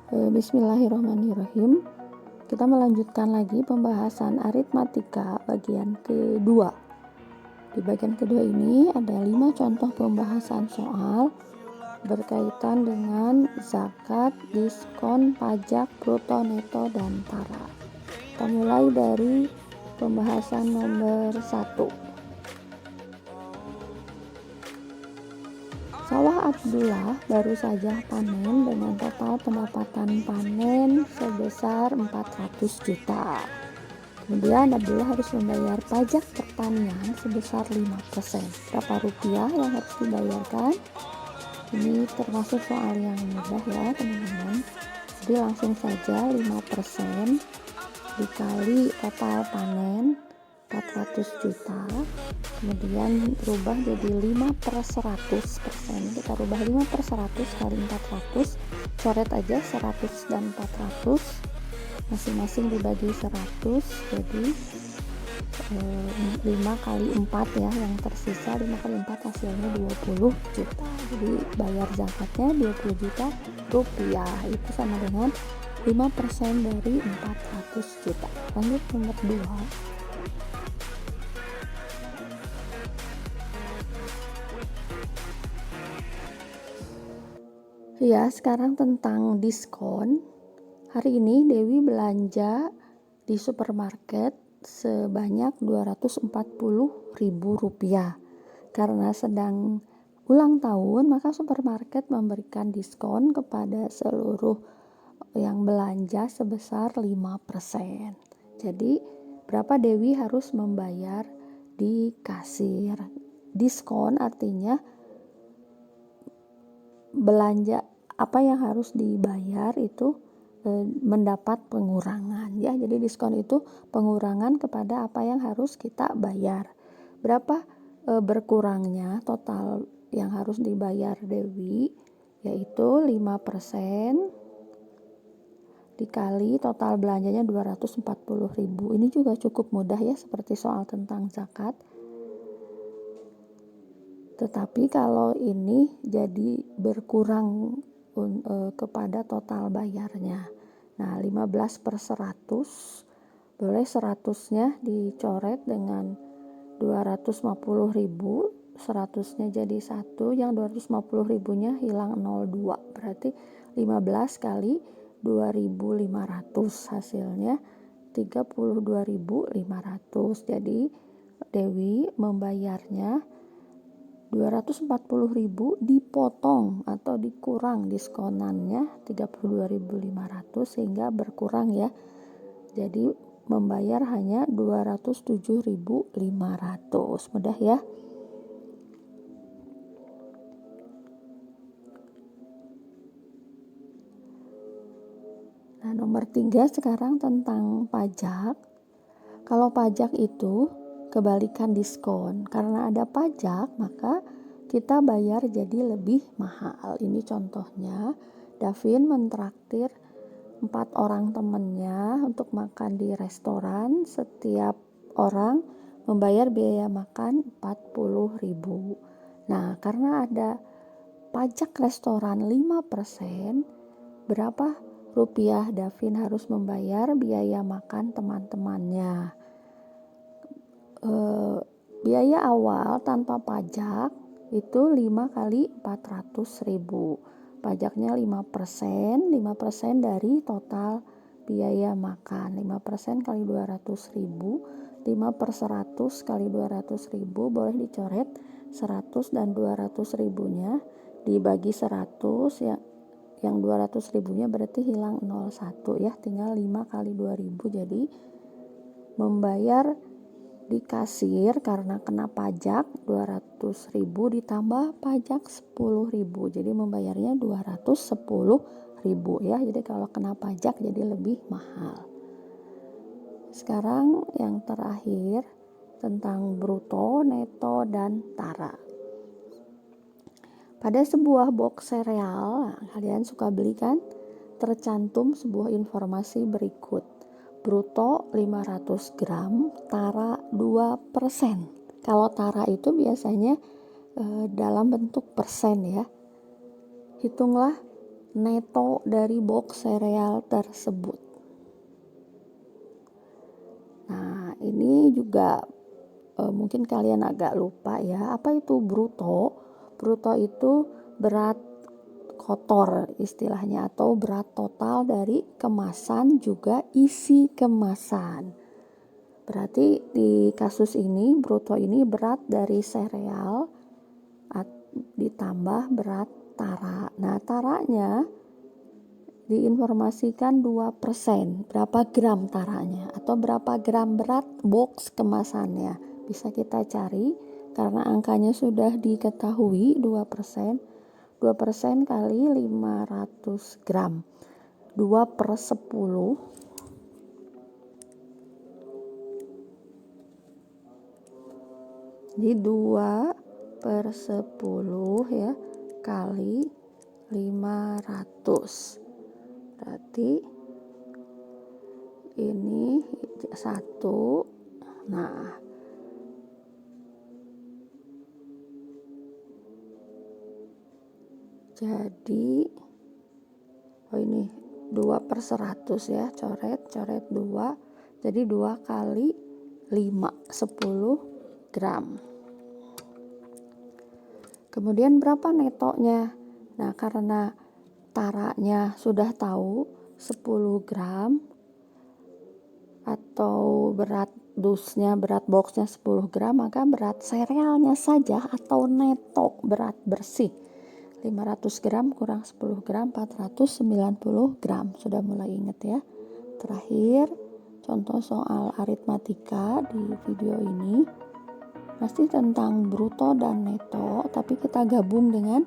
Bismillahirrahmanirrahim. Kita melanjutkan lagi pembahasan aritmatika bagian kedua. Di bagian kedua ini ada 5 contoh pembahasan soal berkaitan dengan zakat, diskon, pajak, bruto, neto, dan tara. Kita mulai dari pembahasan nomor 1. Sawah Abdullah baru saja panen dengan total pendapatan panen sebesar 400 juta. Kemudian Abdullah harus membayar pajak pertanian sebesar 5%. Berapa rupiah yang harus dibayarkan? Ini termasuk soal yang mudah ya teman-teman. Jadi langsung saja 5% dikali total panen 400 juta, kemudian rubah jadi 5/100%. Kita rubah 5/100 kali 400, coret aja 100 dan 400, masing-masing dibagi 100, jadi 5 kali 4 ya, yang tersisa 5 kali 4 hasilnya 20 juta. Jadi bayar zakatnya 20 juta rupiah, itu sama dengan 5% dari 400 juta. Lanjut nomor 2. Ya, sekarang tentang diskon. Hari ini Dewi belanja di supermarket sebanyak Rp240.000. Karena sedang ulang tahun, maka supermarket memberikan diskon kepada seluruh yang belanja sebesar 5%. Jadi, berapa Dewi harus membayar di kasir? Diskon artinya belanja apa yang harus dibayar itu mendapat pengurangan ya. Jadi diskon itu pengurangan kepada apa yang harus kita bayar. Berapa berkurangnya total yang harus dibayar Dewi, yaitu 5% dikali total belanjanya 240.000. Ini juga cukup mudah ya, seperti soal tentang zakat. Tetapi kalau ini jadi berkurang kepada total bayarnya. Nah, 15/100, boleh 100-nya dicoret dengan 250.000, 100-nya jadi 1, yang 250.000-nya hilang 02. Berarti 15 kali 2.500, hasilnya 32.500. Jadi Dewi membayarnya 240.000 dipotong atau dikurang diskonannya 32.500 sehingga berkurang ya. Jadi membayar hanya 207.500. Mudah ya. Nah, nomor 3 sekarang tentang pajak. Kalau pajak itu kebalikan diskon. Karena ada pajak, maka kita bayar jadi lebih mahal. Ini contohnya, Davin mentraktir 4 orang temennya untuk makan di restoran. Setiap orang membayar biaya makan 40.000. Nah, karena ada pajak restoran 5%, berapa rupiah Davin harus membayar biaya makan teman-temannya? Biaya awal tanpa pajak itu 5 kali 400.000. Pajaknya 5%, 5% dari total biaya makan. 5% kali 200.000, 5/100 kali 200.000, boleh dicoret 100 dan 200.000-nya dibagi 100 ya. Yang 200.000-nya berarti hilang 01 ya, tinggal 5 kali 2.000. Jadi membayar di kasir karena kena pajak 200.000 ditambah pajak 10.000, jadi membayarnya 210.000 ya. Jadi kalau kena pajak jadi lebih mahal. Sekarang yang terakhir tentang bruto, neto, dan tara. Pada sebuah box sereal, kalian suka beli kan, tercantum sebuah informasi berikut. Bruto 500 gram, tara 2%. Kalau tara itu biasanya dalam bentuk persen ya. Hitunglah neto dari box sereal tersebut. Nah, ini juga mungkin kalian agak lupa ya, apa itu bruto? Bruto itu berat kotor istilahnya, atau berat total dari kemasan juga isi kemasan. Berarti di kasus ini bruto ini berat dari sereal ditambah berat tara. Nah, taranya diinformasikan 2%. Berapa gram taranya atau berapa gram berat box kemasannya bisa kita cari karena angkanya sudah diketahui 2%. 2% kali 500 gram 2/10. Jadi 2/10 ya kali 500. Berarti ini 1. Nah, jadi ini 2/100 ya, coret 2. Jadi 2 kali 5, 10 gram. Kemudian berapa netonya? Nah, karena taranya sudah tahu 10 gram atau berat dusnya, berat boxnya 10 gram, maka berat serealnya saja atau neto berat bersih 500 gram kurang 10 gram 490 gram. Sudah mulai ingat ya. Terakhir, contoh soal aritmatika di video ini masih tentang bruto dan neto, tapi kita gabung dengan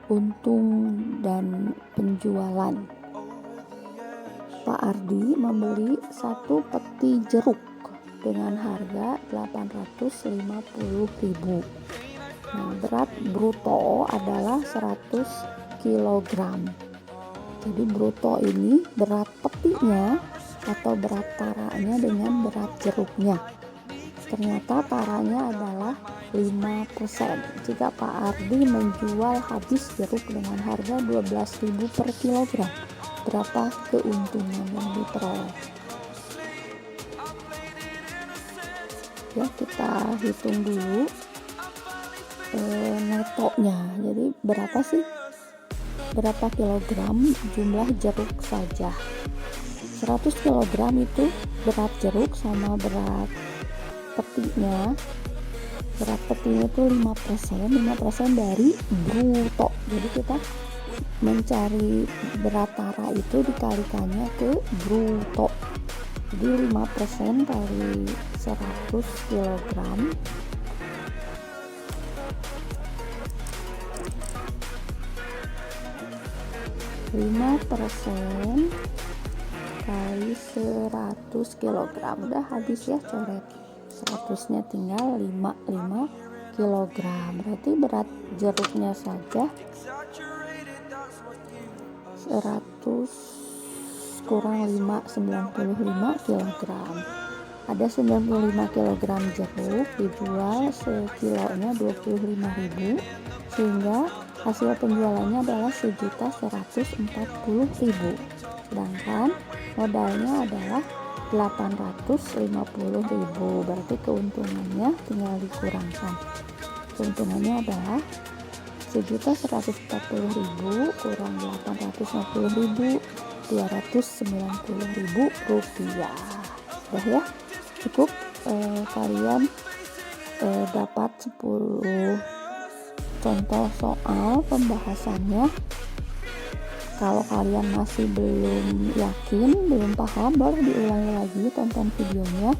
untung dan penjualan. Pak Ardi membeli 1 peti jeruk dengan harga 850.000. Nah, berat bruto adalah 100 kg. Jadi bruto ini berat petinya atau berat taranya dengan berat jeruknya. Ternyata taranya adalah 5%. Jika Pak Ardi menjual habis jeruk dengan harga 12.000 per kilogram, berapa keuntungan yang diperoleh? Ya, kita hitung dulu netonya. Jadi berapa sih? Berapa kilogram jumlah jeruk saja? 100 kilogram itu berat jeruk sama berat petinya. Berat petinya itu 5% dari bruto. Jadi kita mencari berat tara itu dikalikannya ke bruto. Jadi 5% kali 100 kilogram 5% kali 100 kg. Udah habis ya, coret 100-nya tinggal 5 kg. Berarti berat jeruknya saja 100 kurang 5, 95 kg. Ada 95 kg jeruk, dijual sekilonya 25.000, sehingga hasil penjualannya adalah 1.140.000. Sedangkan modalnya adalah 850.000. Berarti keuntungannya tinggal dikurangkan. Keuntungannya adalah 1.140.000 kurang 850.000, 290.000 rupiah. Sudah ya, cukup. Kalian dapat 10 contoh soal pembahasannya. Kalau kalian masih belum yakin, belum paham, boleh diulangi lagi, tonton videonya.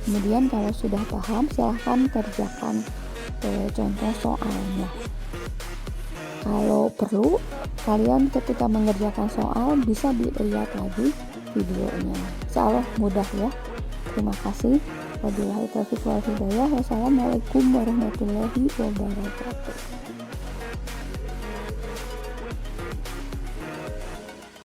Kemudian kalau sudah paham, silahkan kerjakan contoh soalnya. Kalau perlu, kalian ketika mengerjakan soal bisa dilihat lagi videonya. Insya Allah mudah ya. Terima kasih. Wabillahi taufiq wal hidayah. Wassalamualaikum warahmatullahi wabarakatuh.